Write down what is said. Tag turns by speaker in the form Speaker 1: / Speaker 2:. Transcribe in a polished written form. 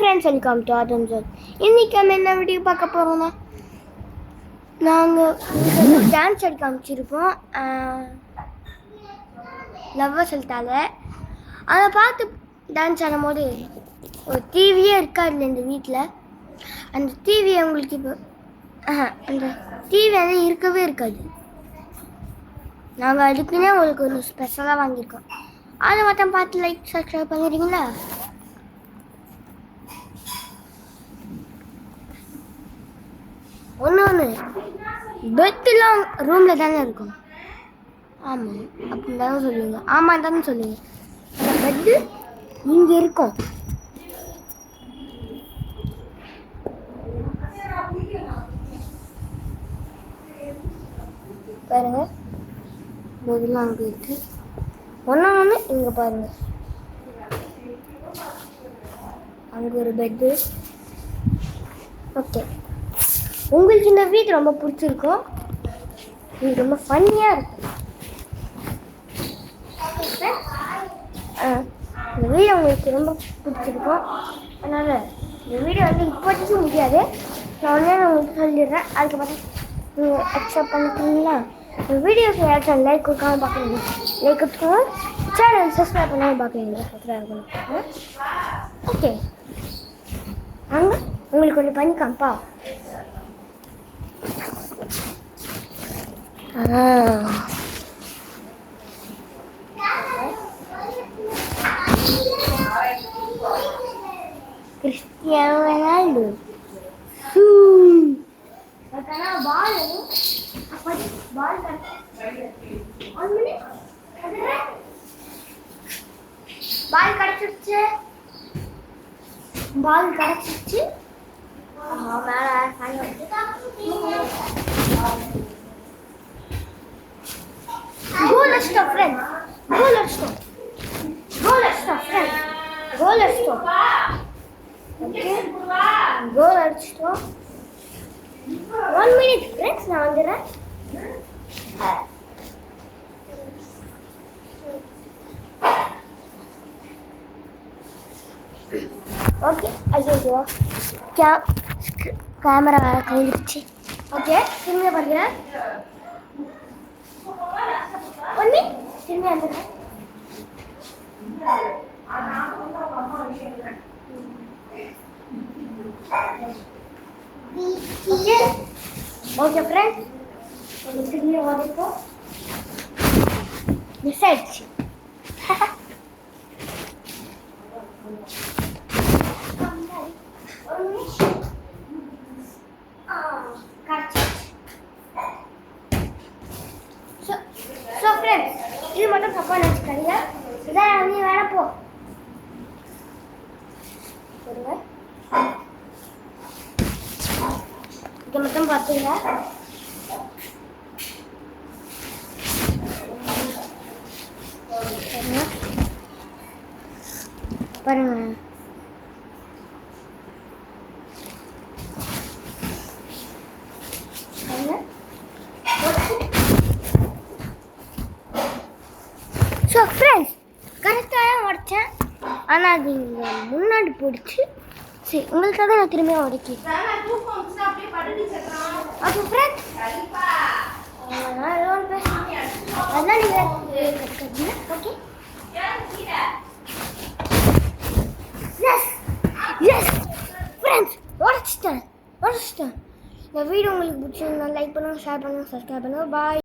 Speaker 1: Friends welcome to Adam John. இன்றைக்கி நம்ம என்ன வீடியோ பார்க்க போகிறோம்னா, நாங்கள் டான்ஸ் அடிக்க அமைச்சிருப்போம். லவ்வை சொல்லிட்டாங்க. அதை பார்த்து டான்ஸ் ஆடும்போது ஒரு டிவியே இருக்காது இந்த வீட்டில். அந்த டிவி அவங்களுக்கு இப்போ அந்த டிவி வந்து இருக்கவே இருக்காது. நாங்கள் அதுக்குன்னே உங்களுக்கு ஒரு ஸ்பெஷலாக வாங்கியிருக்கோம். அதை மட்டும் பார்த்து லைக் சப்ஸ்கிரைப் பண்ணிடுறீங்களா? ஒன்று பெட்டெலாம் ரூமில் தானே இருக்கும். ஆமாம் அப்படின்னு தானே சொல்லுவீங்க. ஆமாம் தானே சொல்லுவீங்க. அந்த பெட்டு இங்கே இருக்கும். பாருங்க, பெட்டெலாம் அங்கே இருக்கு. ஒன்று இங்கே பாருங்க, அங்கே ஒரு பெட்டு. ஓகே, உங்களுக்கு இந்த வீடு ரொம்ப பிடிச்சிருக்கும். இது ரொம்ப ஃபன்னியாக இருக்கும். இந்த வீடு உங்களுக்கு ரொம்ப பிடிச்சிருக்கும். அதனால் இந்த வீடியோ வந்து இப்போதைக்கு முடியாது. நான் உடனே உங்களுக்கு சொல்லிடுறேன். அதுக்கப்புறம் நீங்கள் அக்செப்ட் பண்ணிக்கிறீங்களா? இந்த வீடியோக்கு ஏதாச்சும் லைக் கொடுக்காம பார்க்குறீங்க, லைக் கொடுத்துக்கோங்க. சேனல் சப்ஸ்கிரைப் பண்ணாமல் பார்க்குறீங்களா? சப்ஸ்கிரைப் பண்ணுங்க. ஓகே, அங்கே உங்களுக்கு ஒன்று பண்ணிக்காmpா. Cristiano Ronaldo. பால் கிடச்சிருச்சு. Go, let's stop, friends. Go, let's stop. Go, let's stop, friends. Go, let's stop. Okay. Go, let's stop. 1 minute, friends. நான் வந்துடுறேன். ஓகே, ஐயோ கேமரா வேறு கழிஞ்சிருச்சு. ஓகே, திரும்பிய பார்க்குறேன். ஒன்று திரும்பி வந்துடுறேன். ஓகே ஓகே ஃப்ரெண்ட்ஸ், திரும்பி வந்துட்டோம். மிஸ் ஆயிடுச்சு. ஸோ ஃப்ரெண்ட்ஸ், இது மட்டும் தப்பாக நினச்சிக்காதீங்க. இதான் நீ வேணா போ சொல்லுங்க. இதை மட்டும் பார்த்துங்க. பாருங்க, ஸோ ஃப்ரெண்ட்ஸ், கரெக்டாக தான் உடைச்சேன். ஆனால் அது இங்கே முன்னாடி போயிடுச்சு. சரி, உங்களுக்காக நான் திரும்பியும் உடைக்கி. ஓகே ஃப்ரெண்ட்ஸ், நான் எல்லாம் பேசுகிறேன். அதான் நீங்கள் கற்றுக்கிறீங்க. ஓகே, எஸ் எஸ் ஃப்ரெண்ட்ஸ், உடைச்சிட்டேன். இந்த வீடியோ உங்களுக்கு பிடிச்சிருந்தா லைக் பண்ணுங்கள், ஷேர் பண்ணுங்கள், சப்ஸ்கிரைப் பண்ணுங்கள். பாய்.